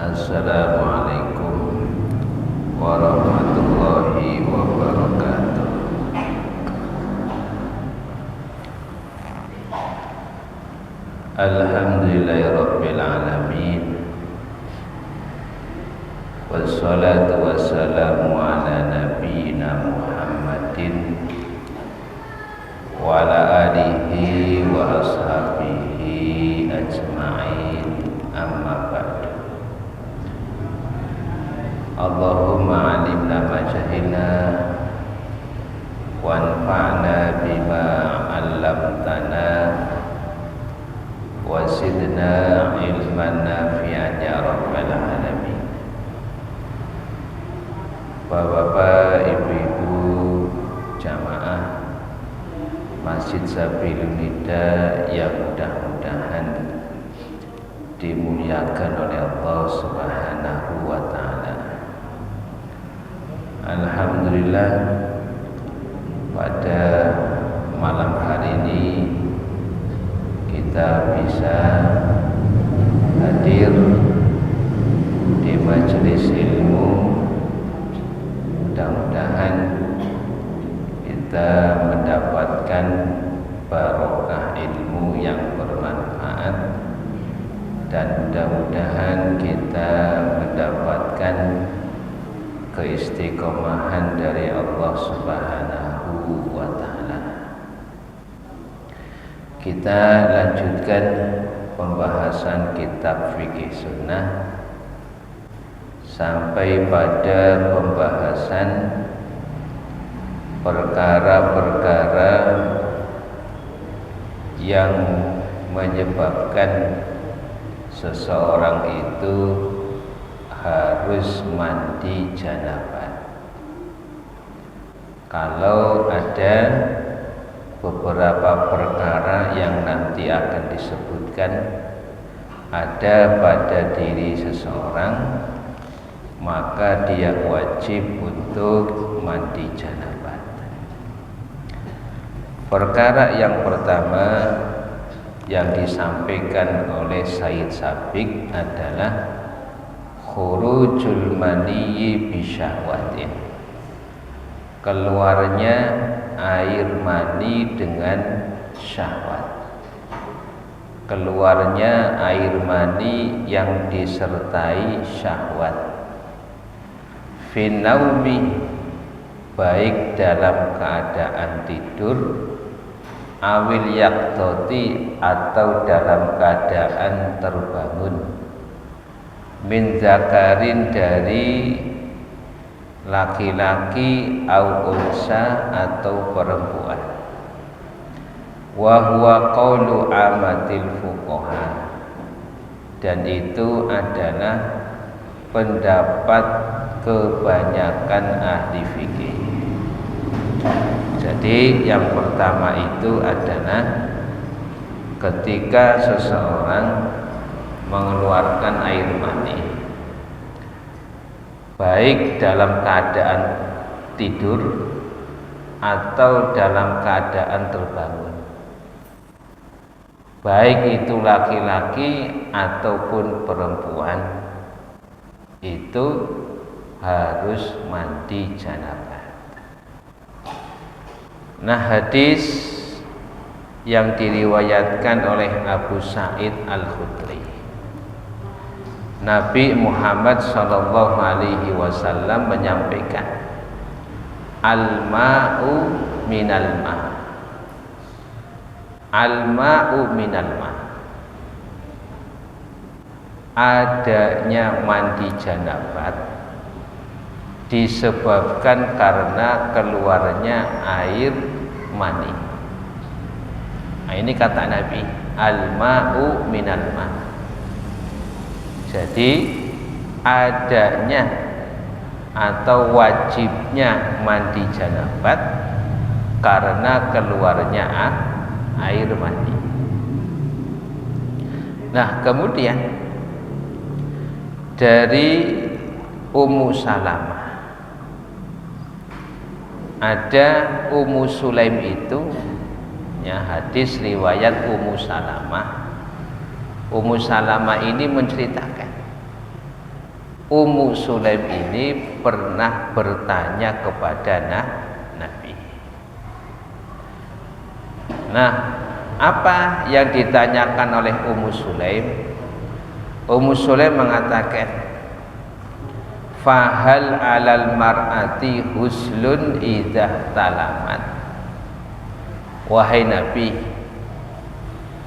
Assalamualaikum warahmatullahi wabarakatuh. Alhamdulillahirabbil alamin. Wassalatu wassalamu ala nabiyyina Muhammadin wa ala alihi wa ashabihi ajma'in. Amma ba'du. Allahumma alimna ma jahilna wanfa'na bima 'allamtana wa zidna ilman nafi'an ya rabbal alamin. Bapak-bapak, ibu-ibu jamaah Masjid Sabilun Hida yang mudah-mudahan dimuliakan oleh Allah Subhanahu wa ta'ala. Alhamdulillah, pada malam hari ini kita bisa hadir di majelis ilmu. Mudah-mudahan kita mendapatkan barokah ilmu yang bermanfaat, dan mudah-mudahan kita mendapatkan keistiqomahan dari Allah Subhanahu wa ta'ala. Kita lanjutkan pembahasan kitab fikih sunnah sampai pada pembahasan perkara-perkara yang menyebabkan seseorang itu harus mandi janabah. Kalau ada beberapa perkara yang nanti akan disebutkan ada pada diri seseorang, maka dia wajib untuk mandi janabah. Perkara yang pertama yang disampaikan oleh Sayyid Sabiq adalah khurujul maniyyi bisyahwatin, keluarnya air mani dengan syahwat, keluarnya air mani yang disertai syahwat. Finaumi, baik dalam keadaan tidur, awil yaqdoti, atau dalam keadaan terbangun, min zakarin, dari laki-laki, au unsa, atau perempuan. Wa huwa qaulu amatil fuqaha, dan itu adalah pendapat kebanyakan ahli fikih. Jadi yang pertama itu adalah ketika seseorang mengeluarkan air mani, baik dalam keadaan tidur atau dalam keadaan terbangun, baik itu laki-laki ataupun perempuan, itu harus mandi janabah. Nah, hadis yang diriwayatkan oleh Abu Sa'id Al-Khudri, Nabi Muhammad sallallahu alaihi wasallam menyampaikan, al-ma'u minal ma', al-ma'u minal ma', adanya mandi janabah disebabkan karena keluarnya air mani. Nah, ini kata Nabi, al-ma'u minal ma'. Jadi adanya atau wajibnya mandi janabah karena keluarnya air mani. Nah, kemudian dari Ummu Salamah, ada Ummu Sulaim itu, ya, hadis riwayat Ummu Salamah. Ummu Salamah ini menceritakan Ummu Sulaim ini pernah bertanya kepada Nabi. Nah, apa yang ditanyakan oleh Ummu Sulaim? Ummu Sulaim mengatakan, fahal alal mar'ati huslun idza talamat. Wahai Nabi,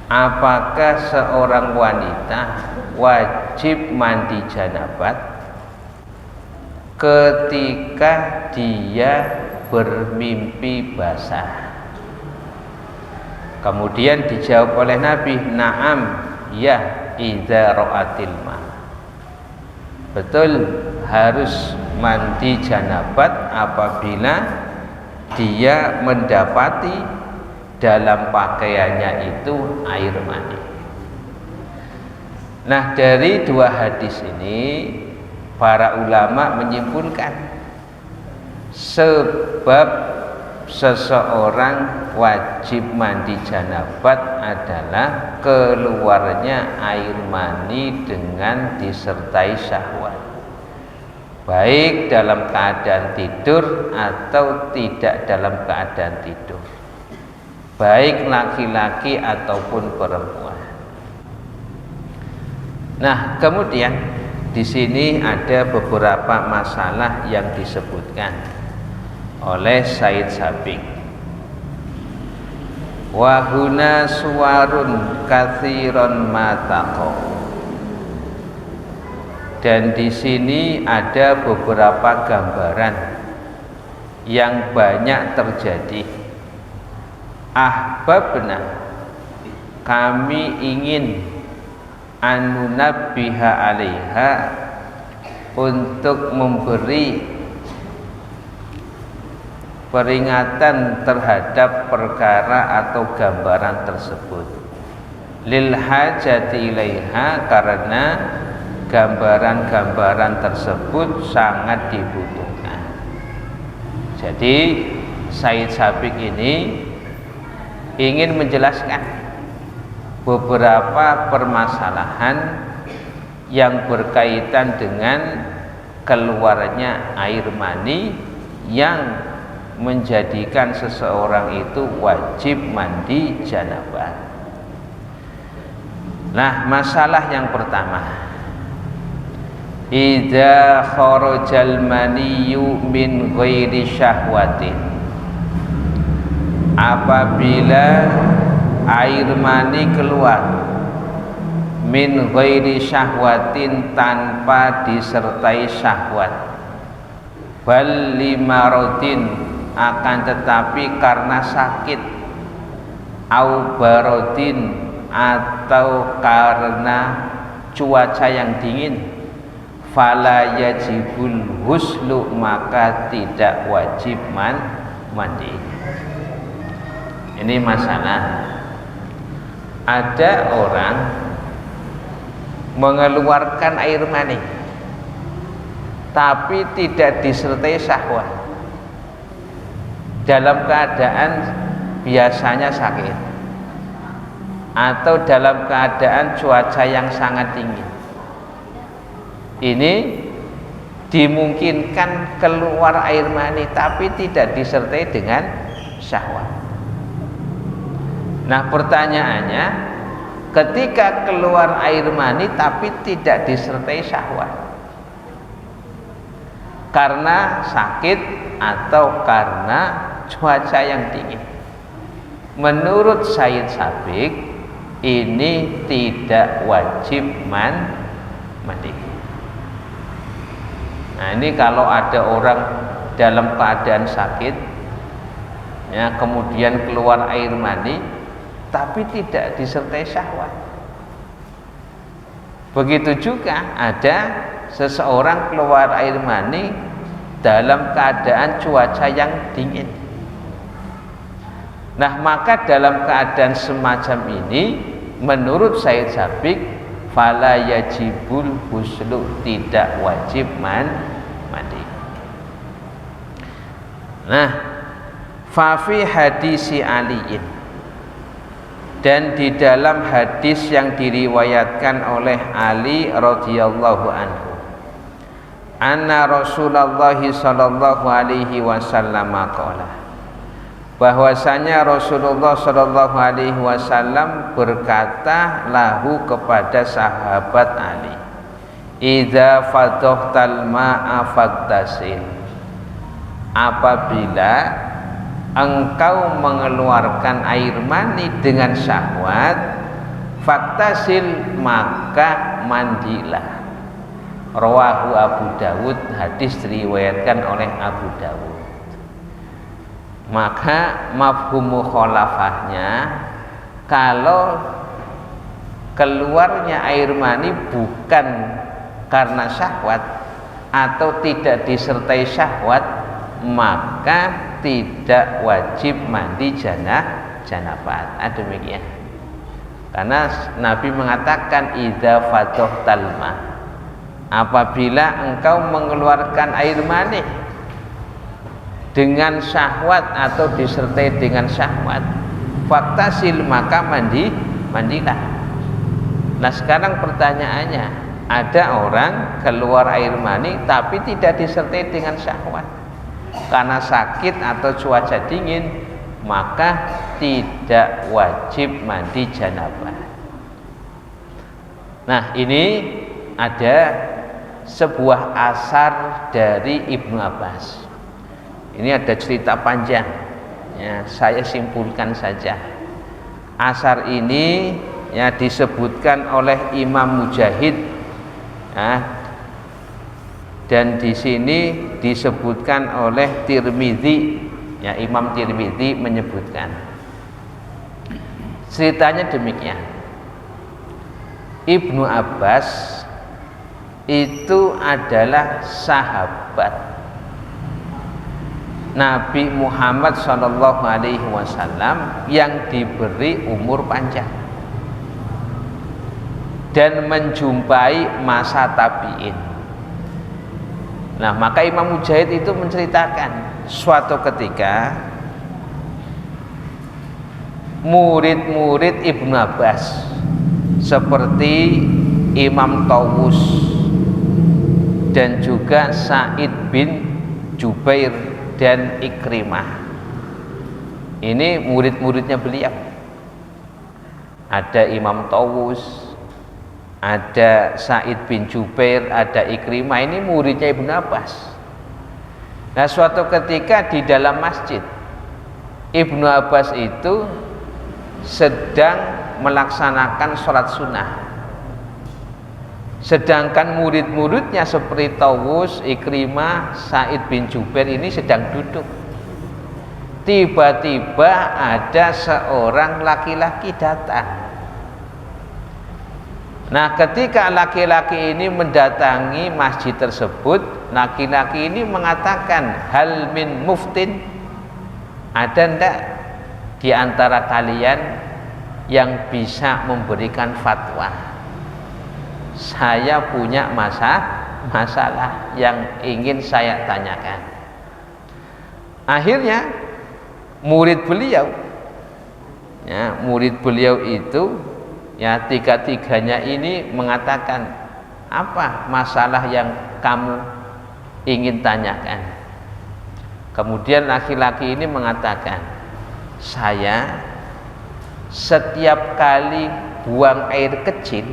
apakah seorang wanita wajib mandi janabat ketika dia bermimpi basah? Kemudian dijawab oleh Nabi, na'am, ya, idza ra'atil ma. Betul, harus mandi janabat apabila dia mendapati dalam pakaiannya itu air mani. Nah, dari dua hadis ini para ulama menyimpulkan sebab seseorang wajib mandi janabat adalah keluarnya air mani dengan disertai syahwat, baik dalam keadaan tidur atau tidak dalam keadaan tidur, baik laki-laki ataupun perempuan. Nah, kemudian di sini ada beberapa masalah yang disebutkan oleh Said Sabiq. Wa huna suwarun katsiron mataqo. Dan di sini ada beberapa gambaran yang banyak terjadi. Ahbabna, kami ingin anunabbiha alaiha, untuk memberi peringatan terhadap perkara atau gambaran tersebut, lil hajati ilaiha, karena gambaran-gambaran tersebut sangat dibutuhkan. Jadi Said Sabiq ini ingin menjelaskan beberapa permasalahan yang berkaitan dengan keluarnya air mani yang menjadikan seseorang itu wajib mandi janabah. Nah, masalah yang pertama, idza kharajal maniyyu min ghairi syahwatin, apabila air mani keluar min ghairi syahwatin, tanpa disertai syahwat, bal limarotin, akan tetapi karena sakit, au barodin, atau karena cuaca yang dingin, fala yajibul huslu, maka tidak wajib mandi. Ini masalah, ada orang mengeluarkan air mani tapi tidak disertai syahwat, dalam keadaan biasanya sakit atau dalam keadaan cuaca yang sangat dingin. Ini dimungkinkan keluar air mani tapi tidak disertai dengan syahwat. Nah, pertanyaannya, ketika keluar air mani tapi tidak disertai syahwat karena sakit atau karena cuaca yang dingin, menurut Said Sabiq ini tidak wajib mandi. Nah, ini kalau ada orang dalam keadaan sakit, ya, kemudian keluar air mani tapi tidak disertai syahwat. Begitu juga ada seseorang keluar air mani dalam keadaan cuaca yang dingin. Nah, maka dalam keadaan semacam ini menurut Said Sabiq fala yajibul huslu, tidak wajib mandi. Nah, fa fi hadisi Aliin, dan di dalam hadis yang diriwayatkan oleh Ali radhiyallahu anhu, anna Rasulullah sallallahu alaihi wasallam qala, bahwasanya Rasulullah sallallahu alaihi wasallam berkata lahu kepada sahabat Ali, idza fadhtal ma'a faktasil, apabila engkau mengeluarkan air mani dengan syahwat, faktasil, maka mandilah. Rawahu Abu Dawud, hadis diriwayatkan oleh Abu Dawud. Maka mafhum mukhalafahnya, kalau keluarnya air mani bukan karena syahwat atau tidak disertai syahwat, maka tidak wajib mandi janabah. Demikian. Karena Nabi mengatakan idza fadhtal ma, apabila engkau mengeluarkan air mani dengan syahwat atau disertai dengan syahwat, faktasil, maka mandilah. Nah, sekarang pertanyaannya, ada orang keluar air mani tapi tidak disertai dengan syahwat karena sakit atau cuaca dingin, maka tidak wajib mandi janabah. Nah, ini ada sebuah asar dari Ibnu Abbas. Ini ada cerita panjang, ya, saya simpulkan saja. Asar ini ya disebutkan oleh Imam Mujahid, ya, dan di sini disebutkan oleh Tirmidzi, ya, Imam Tirmidzi menyebutkan. Ceritanya demikian. Ibnu Abbas itu adalah sahabat Nabi Muhammad sallallahu alaihi wasallam yang diberi umur panjang dan menjumpai masa tabi'in. Nah, maka Imam Mujahid itu menceritakan suatu ketika murid-murid Ibnu Abbas seperti Imam Tawus dan juga Sa'id bin Jubair dan Ikrimah, ini murid-muridnya beliau. Ada Imam Tawus, ada Sa'id bin Jubair, ada Ikrimah, ini muridnya Ibnu Abbas. Nah, suatu ketika di dalam masjid, Ibnu Abbas itu sedang melaksanakan sholat sunnah, sedangkan murid-muridnya seperti Tawus, Ikrimah, Sa'id bin Jubair ini sedang duduk. Tiba-tiba ada seorang laki-laki datang. Nah, ketika laki-laki ini mendatangi masjid tersebut, laki-laki ini mengatakan, hal min muftin, ada ndak di antara kalian yang bisa memberikan fatwa? Saya punya masalah yang ingin saya tanyakan. Akhirnya murid beliau, ya, murid beliau itu, ya, tiga-tiganya ini mengatakan, apa masalah yang kamu ingin tanyakan? Kemudian laki-laki ini mengatakan, saya setiap kali buang air kecil,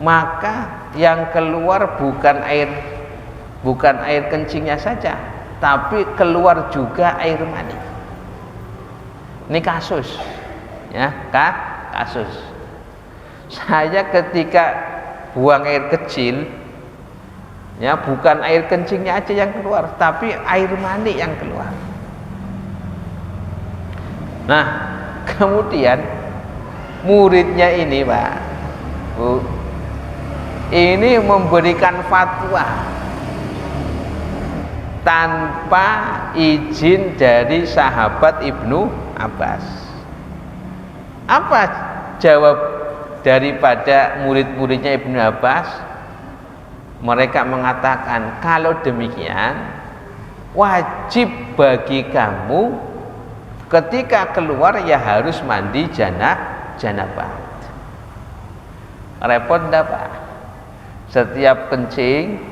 maka yang keluar bukan air kencingnya saja, tapi keluar juga air mani. Ini kasus, ya, kasus. Saya ketika buang air kecil, ya, bukan air kencingnya aja yang keluar, tapi air mani yang keluar. Nah, kemudian muridnya ini, Pak, Bu, ini memberikan fatwa tanpa izin dari sahabat Ibnu Abbas. Apa jawab daripada murid-muridnya Ibnu Abbas? Mereka mengatakan, kalau demikian wajib bagi kamu ketika keluar ya harus mandi janabah. Repot enggak, Pak? Setiap kencing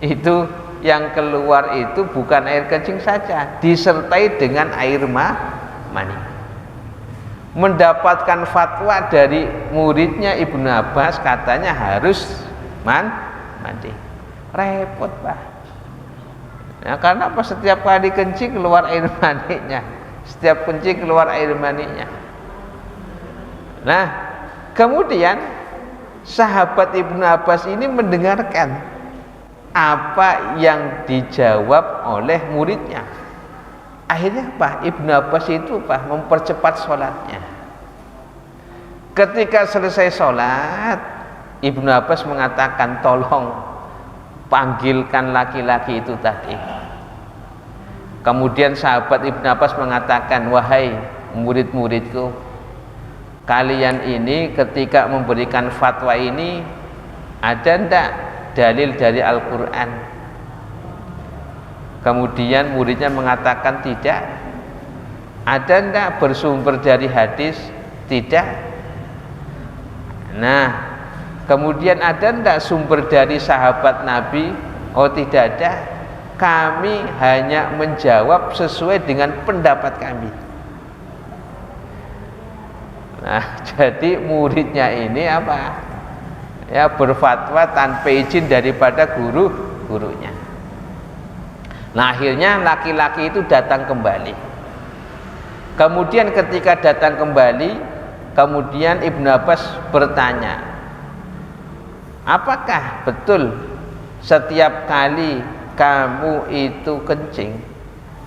Itu yang keluar itu bukan air kencing saja, disertai dengan air mani. Mendapatkan fatwa dari muridnya Ibnu Abbas, katanya harus mandi. Repot, Pak. Ya, karena apa? Setiap kali kencing keluar air maninya. Setiap kencing keluar air maninya. Nah, kemudian sahabat Ibnu Abbas ini mendengarkan apa yang dijawab oleh muridnya. Akhirnya apa? Ibnu Abbas itu apa? Mempercepat sholatnya. Ketika selesai sholat, Ibnu Abbas mengatakan, tolong panggilkan laki-laki itu tadi. Kemudian sahabat Ibnu Abbas mengatakan, wahai murid-muridku, kalian ini ketika memberikan fatwa ini, ada ndak dalil dari Al-Quran? Kemudian muridnya mengatakan tidak. Ada enggak bersumber dari hadis? Tidak. Nah, kemudian ada enggak sumber dari sahabat Nabi? Oh, tidak ada. Kami hanya menjawab sesuai dengan pendapat kami. Nah, jadi muridnya ini apa? Ya, berfatwa tanpa izin daripada gurunya. Nah, akhirnya laki-laki itu datang kembali. Kemudian ketika datang kembali, kemudian Ibnu Abbas bertanya, apakah betul setiap kali kamu itu kencing,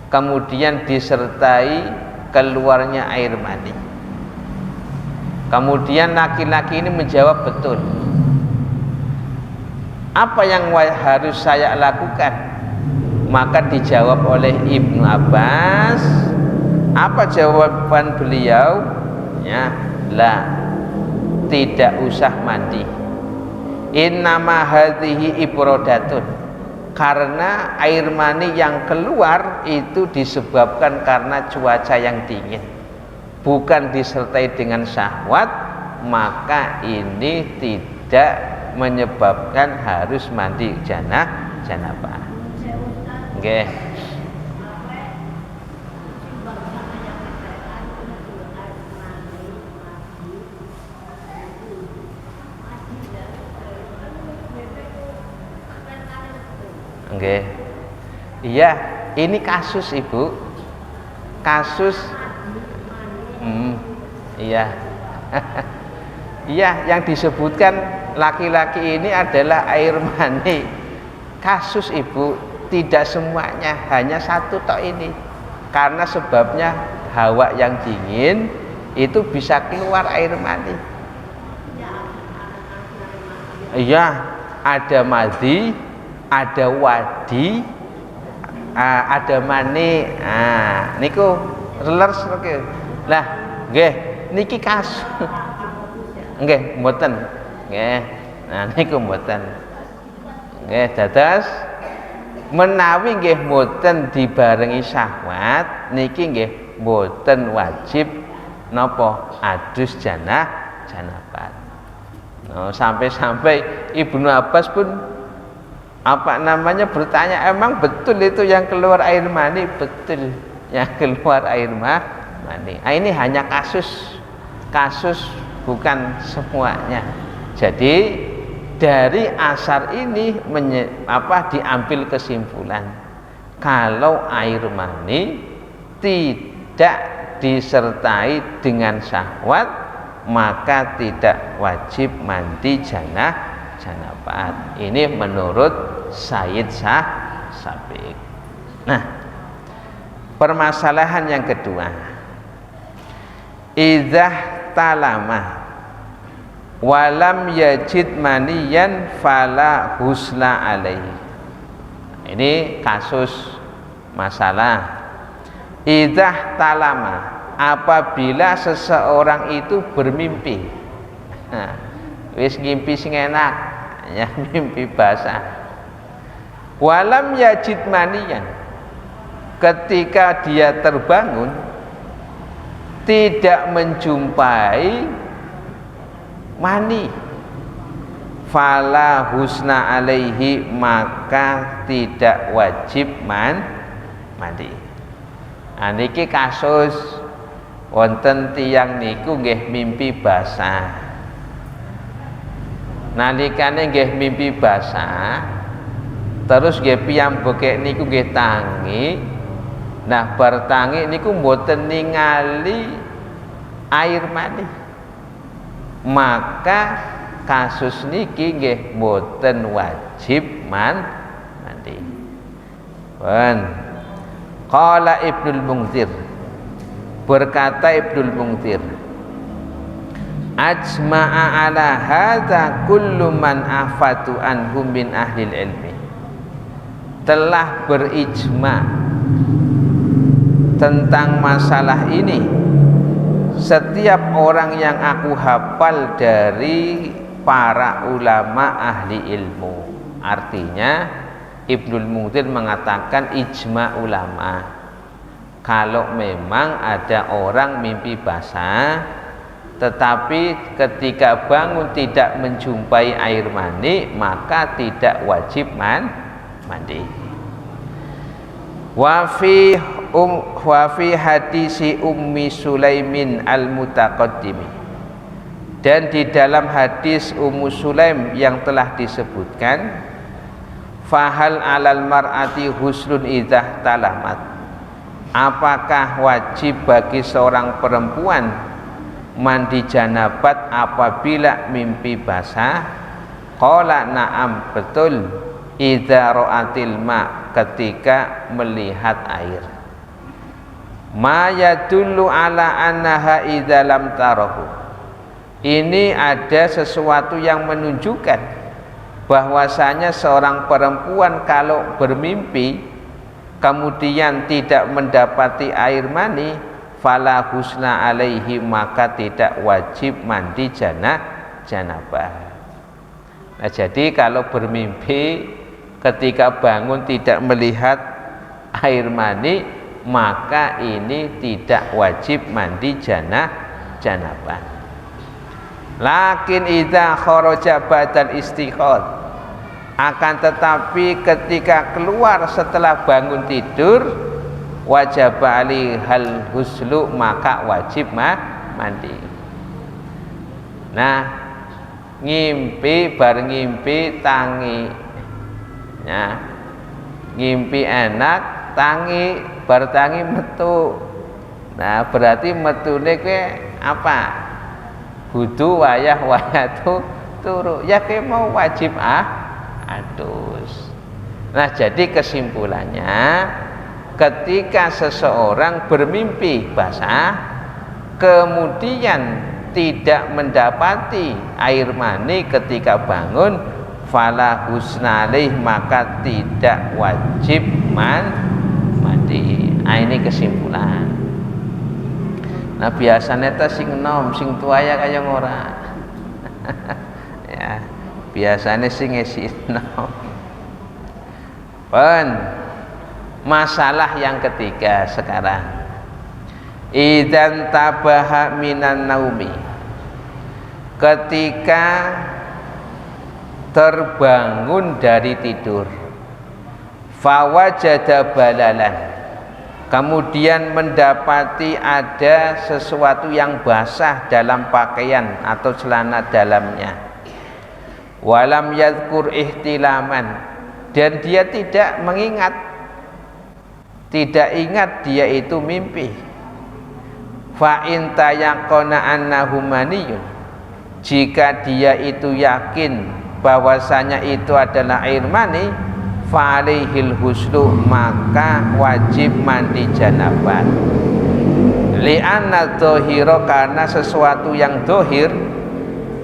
kemudian disertai keluarnya air mani? Kemudian laki-laki ini menjawab, betul. Apa yang harus saya lakukan? Maka dijawab oleh Ibnu Abbas, apa jawaban beliau? Ya, la, tidak usah mandi. Innama hadhihi ibrodatun, karena air mani yang keluar itu disebabkan karena cuaca yang dingin, bukan disertai dengan syahwat, maka ini tidak menyebabkan harus mandi janabah. Nggih. Nggih. Iya, ini kasus Ibu. Kasus iya. Iya, yang disebutkan laki-laki ini adalah air mani. Kasus Ibu, tidak semuanya, hanya satu tok ini. Karena sebabnya hawa yang dingin itu bisa keluar air mani. Iya, ada madhi, ada wadi, ada mani. Niku relers oke. Lah, nggih, niki kasus. Nggih, mboten. Nggih. Nah, niku mboten. Nggih, dados menawi nggih mboten dibarengi syahwat, niki nggih mboten wajib napa adus janabat. Nah, sampai-sampai Ibnu Abbas pun bertanya, emang betul itu yang keluar air mani? Betul, yang keluar air mani. Ini hanya kasus, bukan semuanya. Jadi dari asar ini diambil kesimpulan, kalau air mani tidak disertai dengan syahwat, maka tidak wajib mandi janabat. Ini menurut Sayyid Sabiq. Nah, permasalahan yang kedua, idzah talama walam yajid maniyan fala husla alaihi. Ini kasus masalah idzah talama, apabila seseorang itu bermimpi. Nah, wis ngimpi sing enak, ya mimpi basah. Walam yajid maniyan, ketika dia terbangun tidak menjumpai mani, fala husna alaihi, maka tidak wajib mandi. Niki kasus wonten tiyang niku nggih mimpi basah. Nalikane nggih mimpi basah, terus nggih piyambake niku nggih tangi. Nah, bar tangi niku mboten ningali air mani. Maka kasus niki nggih mboten wajib mandi. Qala Ibnul Munzir, berkata Ibnul Munzir, ajma'a ala hadza kullu man afatu anhum min ahlil ilmi, telah berijma tentang masalah ini setiap orang yang aku hafal dari para ulama ahli ilmu. Artinya Ibnul Munzir mengatakan ijma ulama, kalau memang ada orang mimpi basah tetapi ketika bangun tidak menjumpai air mani, maka tidak wajib mandi. Wa fi hadisi Ummi Sulaimin al-Mutaqaddimi, dan di dalam hadis Ummu Sulaim yang telah disebutkan, fahal alal mar'ati huslun idzah talamat, apakah wajib bagi seorang perempuan mandi janabat apabila mimpi basah? Qala na'am, betul, idza ra'atil ma, ketika melihat air. Ma yadullu ala annaha idza lam tarahu, ini ada sesuatu yang menunjukkan bahwasanya seorang perempuan kalau bermimpi kemudian tidak mendapati air mani, fala husna alaihi, maka tidak wajib mandi janabah. Nah, jadi kalau bermimpi ketika bangun tidak melihat air mani, maka ini tidak wajib mandi janabah. Lakin idza kharaja ba'dal istiqad, akan tetapi ketika keluar setelah bangun tidur, wajib alihal huslu, maka wajib mandi. Nah, ngimpi bar ngimpi tangi, ya, ngimpi enak tangi, bar tangi metu. Nah, berarti metune kowe apa? Kudu wayah turu, ya kowe mau wajib adus. Nah, jadi kesimpulannya, ketika seseorang bermimpi basah kemudian tidak mendapati air mani ketika bangun, fala husnalih, maka tidak wajib mandi. Nah, ini kesimpulan. Nah, biasanya ta sing enom sing tuaya kaya ora. Ya, biasanya sing ngisi enom. Masalah yang ketiga sekarang, idzan tabaha minan naumi, ketika terbangun dari tidur, fawajada balalan, kemudian mendapati ada sesuatu yang basah dalam pakaian atau celana dalamnya, walam yadhkur ihtilaman, dan dia tidak mengingat, tidak ingat dia itu mimpi. Fa in tayaqana annahu maniyun, jika dia itu yakin bahwasanya itu adalah air mani, fa alaihil huslu, maka wajib mandi janabat. Li'anna dhahira, karena sesuatu yang dohir,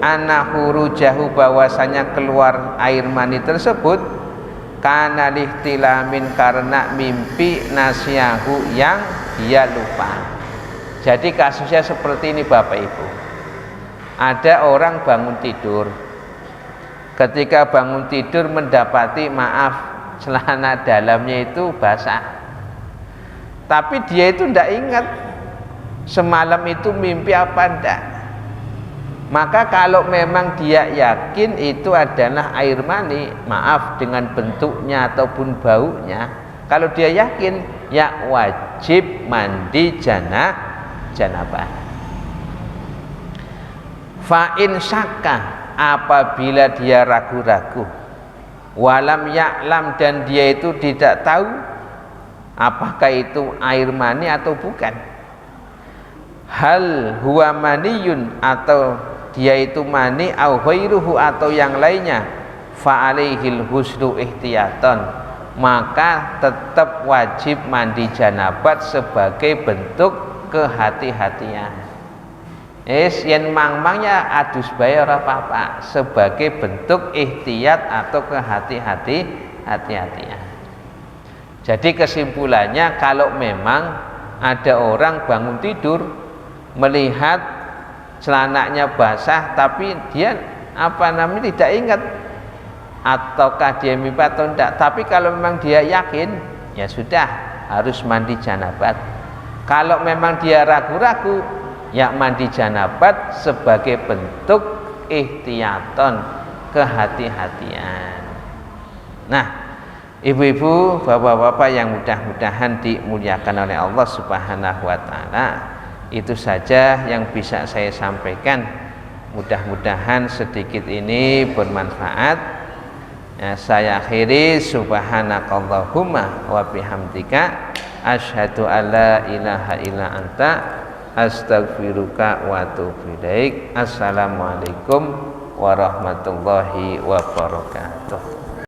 annahu rujahu, bahwasanya keluar air mani tersebut, karena lihtilamin, karena mimpi, nasyahu, yang dia lupa. Jadi kasusnya seperti ini Bapak Ibu, ada orang bangun tidur, ketika bangun tidur mendapati, maaf, celana dalamnya itu basah, tapi dia itu tidak ingat semalam itu mimpi apa enggak. Maka kalau memang dia yakin itu adalah air mani, maaf dengan bentuknya ataupun baunya, kalau dia yakin ya wajib mandi janabah. Fa in syakka, apabila dia ragu-ragu, walam ya'lam, dan dia itu tidak tahu apakah itu air mani atau bukan, hal huwa maniyun, atau dia itu mani, au ghairuhu, atau yang lainnya, fa alaihil husnu ihtiyatan, maka tetap wajib mandi janabat sebagai bentuk kehati-hatian. Yen mang-mangnya adus bae ora apa-apa, sebagai bentuk ihtiyat atau kehati-hatian. Jadi kesimpulannya, kalau memang ada orang bangun tidur melihat celananya basah tapi dia tidak ingat ataukah dia mimpi atau tidak, tapi kalau memang dia yakin, ya sudah harus mandi janabat. Kalau memang dia ragu-ragu, ya mandi janabat sebagai bentuk ihtiyaton, kehati-hatian. Nah, ibu-ibu, bapak-bapak yang mudah-mudahan dimuliakan oleh Allah Subhanahu wa taala, itu saja yang bisa saya sampaikan. Mudah-mudahan sedikit ini bermanfaat. Ya, saya akhiri, subhanakallahumma wa bihamdika asyhadu alla ilaha illa anta astaghfiruka wa atubu ilaik. Assalamualaikum warahmatullahi wabarakatuh.